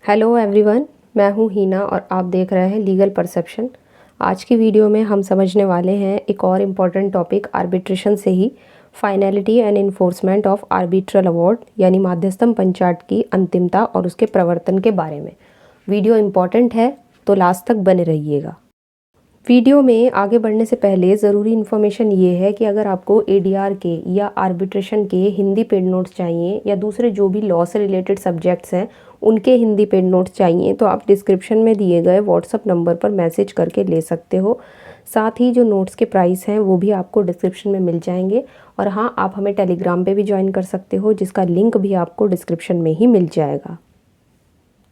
Hello everyone, मैं हूँ हीना और आप देख रहे हैं लीगल परसेप्शन। आज की वीडियो में हम समझने वाले हैं एक और इम्पॉर्टेंट टॉपिक आर्बिट्रेशन से ही finality and enforcement of arbitral award यानी मध्यस्थम पंचाट की अंतिमता और उसके प्रवर्तन के बारे में। वीडियो इम्पॉर्टेंट है तो लास्ट तक बने रहिएगा। वीडियो में आगे बढ़ने से पहले ज़रूरी इन्फॉर्मेशन ये है कि अगर आपको एडीआर के या आर्बिट्रेशन के हिंदी पेड नोट्स चाहिए या दूसरे जो भी लॉ से रिलेटेड सब्जेक्ट्स हैं उनके हिंदी पेड नोट्स चाहिए तो आप डिस्क्रिप्शन में दिए गए व्हाट्सअप नंबर पर मैसेज करके ले सकते हो। साथ ही जो नोट्स के प्राइस हैं वो भी आपको डिस्क्रिप्शन में मिल जाएंगे। और हाँ, आप हमें टेलीग्राम पे भी ज्वाइन कर सकते हो जिसका लिंक भी आपको डिस्क्रिप्शन में ही मिल जाएगा।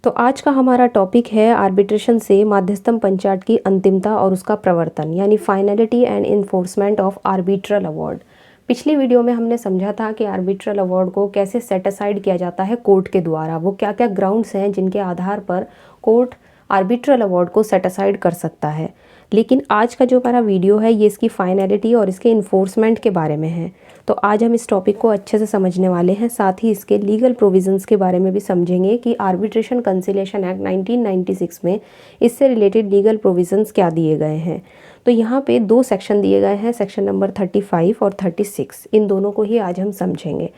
तो आज का हमारा टॉपिक है आर्बिट्रेशन से मध्यस्थम पंचाट की अंतिमता और उसका प्रवर्तन यानी finality and enforcement of arbitral award. पिछली वीडियो में हमने समझा था कि आर्बिट्रल अवार्ड को कैसे सेट असाइड किया जाता है कोर्ट के द्वारा, वो क्या क्या ग्राउंड्स हैं जिनके आधार पर कोर्ट आर्बिट्रल अवार्ड को सेट असाइड कर सकता है। लेकिन आज का जो हमारा वीडियो है ये इसकी फाइनलिटी और इसके इन्फोर्समेंट के बारे में है। तो आज हम इस टॉपिक को अच्छे से समझने वाले हैं, साथ ही इसके लीगल प्रोविजंस के बारे में भी समझेंगे कि आर्बिट्रेशन कंसिलिएशन एक्ट 1996 में इससे रिलेटेड लीगल प्रोविजंस क्या दिए गए हैं। तो यहाँ पे दो सेक्शन दिए गए हैं, सेक्शन नंबर 35 और 36। इन दोनों को ही आज हम समझेंगे।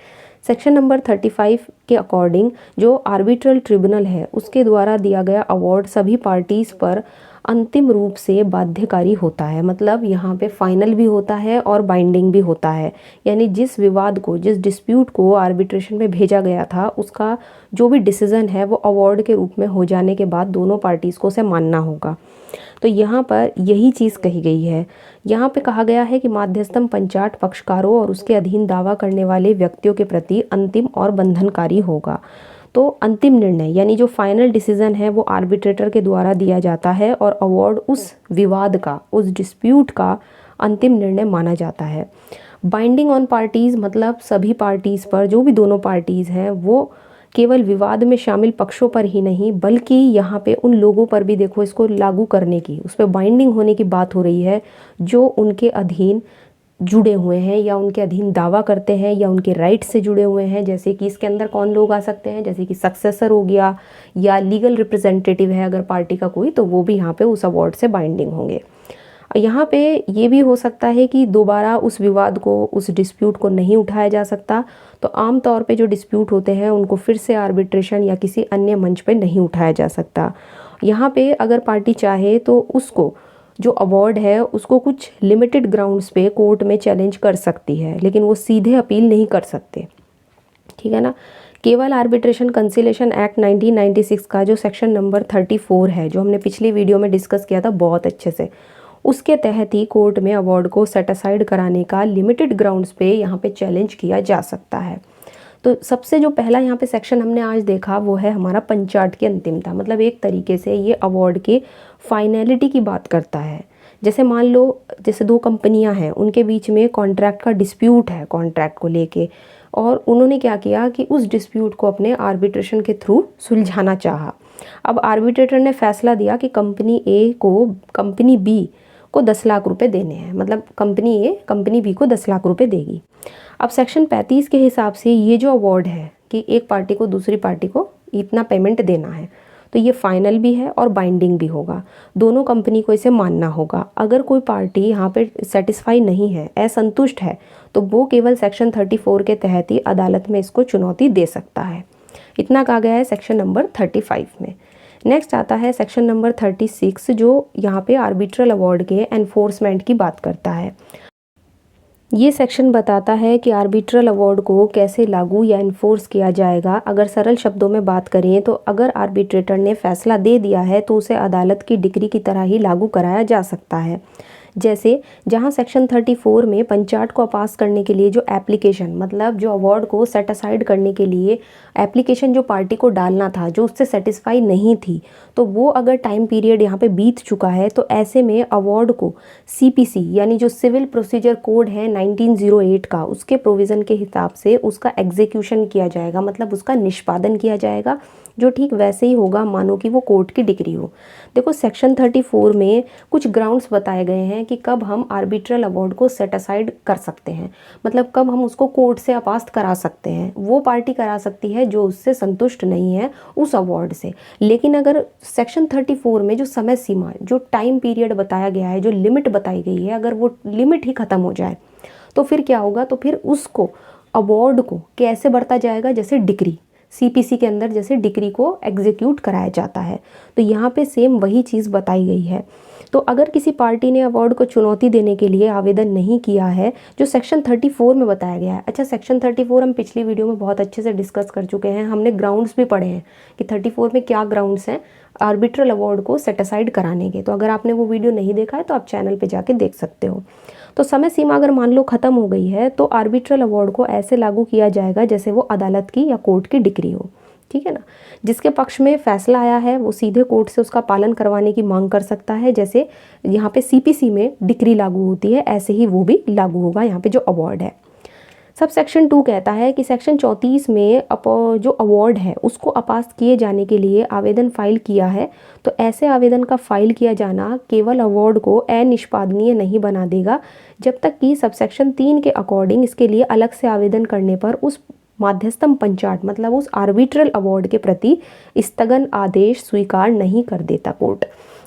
सेक्शन नंबर 35 के अकॉर्डिंग जो आर्बिट्रल ट्रिब्यूनल है उसके द्वारा दिया गया अवार्ड सभी पार्टीज़ पर अंतिम रूप से बाध्यकारी होता है। मतलब यहाँ पे फाइनल भी होता है और बाइंडिंग भी होता है। यानी जिस विवाद को, जिस डिस्प्यूट को आर्बिट्रेशन में भेजा गया था उसका जो भी डिसीजन है वो अवार्ड के रूप में हो जाने के बाद दोनों पार्टीज़ को उसे मानना होगा। तो यहाँ पर यही चीज़ कही गई है। यहाँ पे कहा गया है कि मध्यस्थम पंचाट पक्षकारों और उसके अधीन दावा करने वाले व्यक्तियों के प्रति अंतिम और बंधनकारी होगा। तो अंतिम निर्णय यानी जो फाइनल डिसीजन है वो आर्बिट्रेटर के द्वारा दिया जाता है और अवार्ड उस विवाद का, उस डिस्प्यूट का अंतिम निर्णय माना जाता है। बाइंडिंग ऑन पार्टीज़ मतलब सभी पार्टीज़ पर, जो भी दोनों पार्टीज़ हैं वो केवल विवाद में शामिल पक्षों पर ही नहीं बल्कि यहाँ पे उन लोगों पर भी देखो इसको लागू करने की, उस पर बाइंडिंग होने की बात हो रही है जो उनके अधीन जुड़े हुए हैं या उनके अधीन दावा करते हैं या उनके राइट से जुड़े हुए हैं। जैसे कि इसके अंदर कौन लोग आ सकते हैं, जैसे कि सक्सेसर हो गया या लीगल रिप्रेजेंटेटिव है अगर पार्टी का कोई, तो वो भी यहाँ पे उस अवार्ड से बाइंडिंग होंगे। यहाँ पे ये भी हो सकता है कि दोबारा उस विवाद को, उस डिस्प्यूट को नहीं उठाया जा सकता। तो आम तौर पे जो डिस्प्यूट होते हैं उनको फिर से आर्बिट्रेशन या किसी अन्य मंच पे नहीं उठाया जा सकता। यहाँ पे अगर पार्टी चाहे तो उसको जो अवार्ड है उसको कुछ लिमिटेड ग्राउंड्स पे कोर्ट में चैलेंज कर सकती है, लेकिन वो सीधे अपील नहीं कर सकते। ठीक है ना। केवल आर्बिट्रेशन कंसिलिएशन एक्ट 1996 का जो सेक्शन नंबर 34 है, जो हमने पिछली वीडियो में डिस्कस किया था बहुत अच्छे से, उसके तहत ही कोर्ट में अवार्ड को सेट असाइड कराने का लिमिटेड ग्राउंड्स पे यहाँ पे चैलेंज किया जा सकता है। तो सबसे जो पहला यहाँ पे सेक्शन हमने आज देखा वो है हमारा पंचाट की अंतिमता। मतलब एक तरीके से ये अवार्ड के फाइनलिटी की बात करता है। जैसे मान लो जैसे दो कंपनियां हैं, उनके बीच में कॉन्ट्रैक्ट का डिस्प्यूट है, कॉन्ट्रैक्ट को लेके, और उन्होंने क्या किया कि उस डिस्प्यूट को अपने आर्बिट्रेशन के थ्रू सुलझाना चाहा। अब आर्बिट्रेटर ने फैसला दिया कि कंपनी ए को कंपनी बी को 10 लाख रुपए देने हैं। मतलब कंपनी ए कंपनी बी को 10 लाख रुपए देगी। अब सेक्शन 35 के हिसाब से ये जो अवार्ड है कि एक पार्टी को दूसरी पार्टी को इतना पेमेंट देना है, तो ये फाइनल भी है और बाइंडिंग भी होगा। दोनों कंपनी को इसे मानना होगा। अगर कोई पार्टी यहाँ पे सेटिस्फाई नहीं है, असंतुष्ट है, तो वो केवल सेक्शन 34 के तहत ही अदालत में इसको चुनौती दे सकता है। इतना कहा गया है सेक्शन नंबर 35 में। नेक्स्ट आता है सेक्शन नंबर 36 जो यहाँ पे आर्बिट्रल अवार्ड के एनफोर्समेंट की बात करता है। ये सेक्शन बताता है कि आर्बिट्रल अवार्ड को कैसे लागू या इन्फोर्स किया जाएगा। अगर सरल शब्दों में बात करें तो अगर आर्बिट्रेटर ने फैसला दे दिया है तो उसे अदालत की डिक्री की तरह ही लागू कराया जा सकता है। जैसे जहां सेक्शन 34 में पंचाट को पास करने के लिए जो एप्लीकेशन, मतलब जो अवार्ड को सेट असाइड करने के लिए एप्लीकेशन जो पार्टी को डालना था, जो उससे सेटिस्फाई नहीं थी, तो वो अगर टाइम पीरियड यहाँ पे बीत चुका है तो ऐसे में अवार्ड को सीपीसी यानी जो सिविल प्रोसीजर कोड है 1908 का, उसके प्रोविज़न के हिसाब से उसका एग्जीक्यूशन किया जाएगा। मतलब उसका निष्पादन किया जाएगा, जो ठीक वैसे ही होगा मानो कि वो कोर्ट की डिग्री हो। देखो सेक्शन 34 में कुछ ग्राउंड्स बताए गए हैं हैं कि कब हम आर्बिट्रल अवार्ड को सेट असाइड कर सकते हैं, मतलब कब हम उसको कोर्ट से अपास्त करा सकते हैं। वो पार्टी करा सकती है जो उससे संतुष्ट नहीं है उस अवार्ड से। लेकिन अगर सेक्शन 34 में जो समय सीमा, जो टाइम पीरियड बताया गया है, जो लिमिट बताई गई है, अगर वो लिमिट ही ख़त्म हो जाए तो फिर क्या होगा, तो फिर उसको अवार्ड को कैसे बढ़ता जाएगा, जैसे डिक्री सीपीसी के अंदर जैसे डिक्री को एग्जीक्यूट कराया जाता है। तो यहाँ पे सेम वही चीज़ बताई गई है। तो अगर किसी पार्टी ने अवार्ड को चुनौती देने के लिए आवेदन नहीं किया है, जो सेक्शन 34 में बताया गया है। अच्छा, सेक्शन 34 हम पिछली वीडियो में बहुत अच्छे से डिस्कस कर चुके हैं, हमने ग्राउंड्स भी पढ़े हैं कि 34 में क्या ग्राउंड्स हैं आर्बिट्रल अवार्ड को सेट असाइड कराने के। तो अगर आपने वो वीडियो नहीं देखा है तो आप चैनल पे जाके देख सकते हो। तो समय सीमा अगर मान लो ख़त्म हो गई है तो आर्बिट्रल अवार्ड को ऐसे लागू किया जाएगा जैसे वो अदालत की या कोर्ट की डिक्री हो, ठीक है ना। जिसके पक्ष में फैसला आया है वो सीधे कोर्ट से उसका पालन करवाने की मांग कर सकता है। जैसे यहाँ पे सीपीसी में डिक्री लागू होती है, ऐसे ही वो भी लागू होगा यहाँ पे जो अवार्ड है। सब सेक्शन 2 कहता है कि सेक्शन 34 में जो अवार्ड है उसको अपास्त किए जाने के लिए आवेदन फाइल किया है, तो ऐसे आवेदन का फाइल किया जाना केवल अवार्ड को अनिष्पादनीय नहीं बना देगा, जब तक कि सब सेक्शन 3 के अकॉर्डिंग इसके लिए अलग से आवेदन करने पर उस माध्यस्थम पंचाट, मतलब उस आर्बिट्रल अवार्ड के प्रति स्थगन आदेश स्वीकार नहीं कर देता कोर्ट।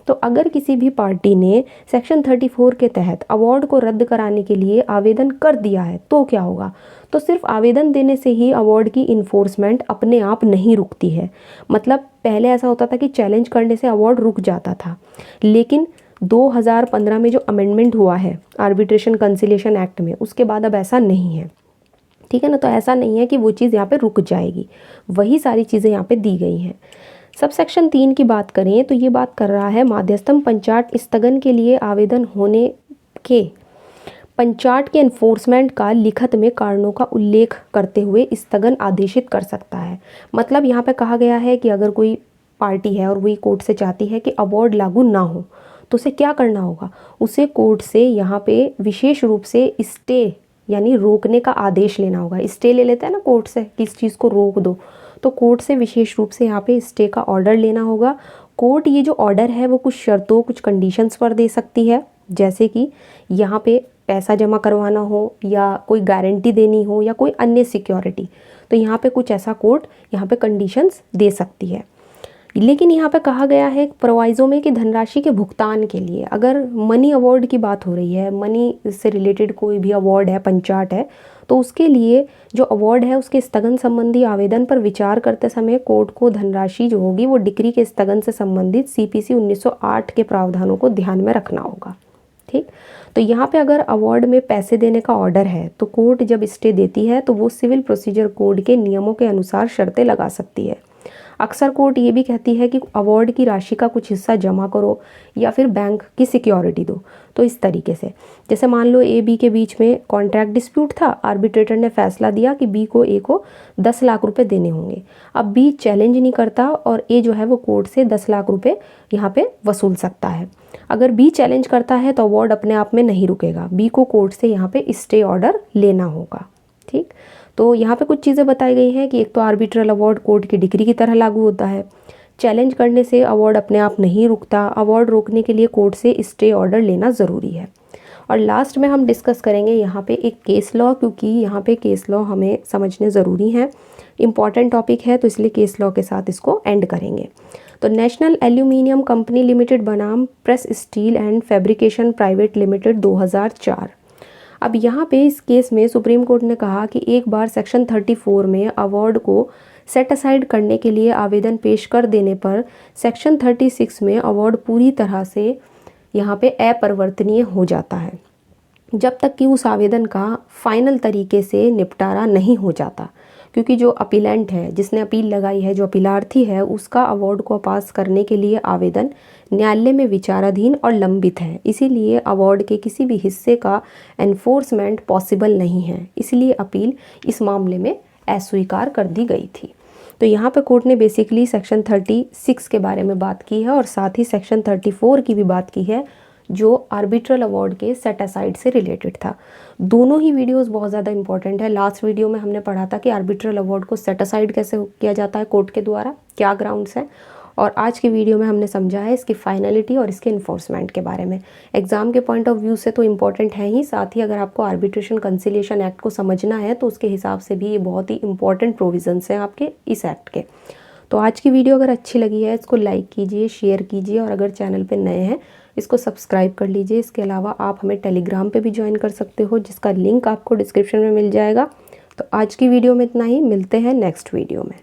तो अगर किसी भी पार्टी ने सेक्शन 34 के तहत अवार्ड को रद्द कराने के लिए आवेदन कर दिया है तो क्या होगा, तो सिर्फ आवेदन देने से ही अवार्ड की इन्फोर्समेंट अपने आप नहीं रुकती है। मतलब पहले ऐसा होता था कि चैलेंज करने से अवार्ड रुक जाता था, लेकिन 2015 में जो अमेंडमेंट हुआ है आर्बिट्रेशन कंसिलिएशन एक्ट में, उसके बाद अब ऐसा नहीं है, ठीक है ना। तो ऐसा नहीं है कि वो चीज़ यहाँ पे रुक जाएगी, वही सारी चीज़ें यहाँ पे दी गई हैं। सब सेक्शन 3 की बात करें तो ये बात कर रहा है माध्यस्थम पंचाट स्थगन के लिए आवेदन होने के पंचाट के एनफोर्समेंट का लिखित में कारणों का उल्लेख करते हुए स्थगन आदेशित कर सकता है। मतलब यहाँ पे कहा गया है कि अगर कोई पार्टी है और वही कोर्ट से चाहती है कि अवार्ड लागू ना हो तो उसे क्या करना होगा, उसे कोर्ट से यहाँ पे विशेष रूप से स्टे यानी रोकने का आदेश लेना होगा। स्टे ले लेते हैं ना कोर्ट से कि इस चीज़ को रोक दो, तो कोर्ट से विशेष रूप से यहाँ पे स्टे का ऑर्डर लेना होगा। कोर्ट ये जो ऑर्डर है वो कुछ शर्तों, कुछ कंडीशंस पर दे सकती है, जैसे कि यहाँ पे पैसा जमा करवाना हो या कोई गारंटी देनी हो या कोई अन्य सिक्योरिटी, तो यहाँ पे कुछ ऐसा कोर्ट यहाँ पे कंडीशंस दे सकती है। लेकिन यहाँ पे कहा गया है प्रोवाइजो में कि धनराशि के भुगतान के लिए, अगर मनी अवार्ड की बात हो रही है, मनी से रिलेटेड कोई भी अवार्ड है, पंचाट है, तो उसके लिए जो अवार्ड है उसके स्थगन संबंधी आवेदन पर विचार करते समय कोर्ट को धनराशि जो होगी वो डिक्री के स्थगन से संबंधित सीपीसी 1908 के प्रावधानों को ध्यान में रखना होगा, ठीक। तो यहाँ पे अगर अवार्ड में पैसे देने का ऑर्डर है तो कोर्ट जब स्टे देती है तो वो सिविल प्रोसीजर कोड के नियमों के अनुसार शर्तें लगा सकती है। अक्सर कोर्ट ये भी कहती है कि अवार्ड की राशि का कुछ हिस्सा जमा करो या फिर बैंक की सिक्योरिटी दो। तो इस तरीके से, जैसे मान लो ए बी के बीच में कॉन्ट्रैक्ट डिस्प्यूट था, आर्बिट्रेटर ने फैसला दिया कि बी को ए को 10 लाख रुपए देने होंगे। अब बी चैलेंज नहीं करता और ए जो है वो कोर्ट से 10 लाख रुपए यहाँ पे वसूल सकता है। अगर बी चैलेंज करता है तो अवार्ड अपने आप में नहीं रुकेगा, बी को कोर्ट से यहाँ पे स्टे ऑर्डर लेना होगा, ठीक। तो यहाँ पे कुछ चीज़ें बताई गई हैं कि एक तो आर्बिट्रल अवार्ड कोर्ट की डिक्री की तरह लागू होता है, चैलेंज करने से अवार्ड अपने आप नहीं रुकता, अवार्ड रोकने के लिए कोर्ट से स्टे ऑर्डर लेना ज़रूरी है। और लास्ट में हम डिस्कस करेंगे यहाँ पे एक केस लॉ, क्योंकि यहाँ पे केस लॉ हमें समझने ज़रूरी हैं, इम्पॉर्टेंट टॉपिक है, तो इसलिए केस लॉ के साथ इसको एंड करेंगे। तो नेशनल एल्यूमिनियम कंपनी लिमिटेड बनाम press steel and fabrication private limited 2004। अब यहाँ पे इस केस में सुप्रीम कोर्ट ने कहा कि एक बार सेक्शन 34 में अवार्ड को सेट असाइड करने के लिए आवेदन पेश कर देने पर सेक्शन 36 में अवार्ड पूरी तरह से यहाँ पे अपरिवर्तनीय हो जाता है, जब तक कि उस आवेदन का फाइनल तरीके से निपटारा नहीं हो जाता। क्योंकि जो अपीलेंट है, जिसने अपील लगाई है, जो अपीलार्थी है, उसका अवार्ड को पास करने के लिए आवेदन न्यायालय में विचाराधीन और लंबित है, इसीलिए अवार्ड के किसी भी हिस्से का एनफोर्समेंट पॉसिबल नहीं है, इसलिए अपील इस मामले में अस्वीकार कर दी गई थी। तो यहाँ पे कोर्ट ने बेसिकली सेक्शन 36 के बारे में बात की है और साथ ही सेक्शन 34 की भी बात की है, जो आर्बिट्रल अवार्ड के सेट असाइड से रिलेटेड था। दोनों ही वीडियोस बहुत ज़्यादा इंपॉर्टेंट है। लास्ट वीडियो में हमने पढ़ा था कि आर्बिट्रल अवार्ड को सेट असाइड कैसे किया जाता है कोर्ट के द्वारा, क्या ग्राउंड्स हैं, और आज की वीडियो में हमने समझा है इसकी फाइनलिटी और इसके इन्फोर्समेंट के बारे में। एग्ज़ाम के पॉइंट ऑफ व्यू से तो इम्पॉर्टेंट है ही, साथ ही अगर आपको आर्बिट्रेशन कंसिलिएशन एक्ट को समझना है तो उसके हिसाब से भी ये बहुत ही इंपॉर्टेंट प्रोविजंस हैं आपके इस एक्ट के। तो आज की वीडियो अगर अच्छी लगी है इसको लाइक कीजिए, शेयर कीजिए और अगर चैनल पे नए हैं इसको सब्सक्राइब कर लीजिए। इसके अलावा आप हमें टेलीग्राम पे भी ज्वाइन कर सकते हो जिसका लिंक आपको डिस्क्रिप्शन में मिल जाएगा। तो आज की वीडियो में इतना ही, मिलते हैं नेक्स्ट वीडियो में।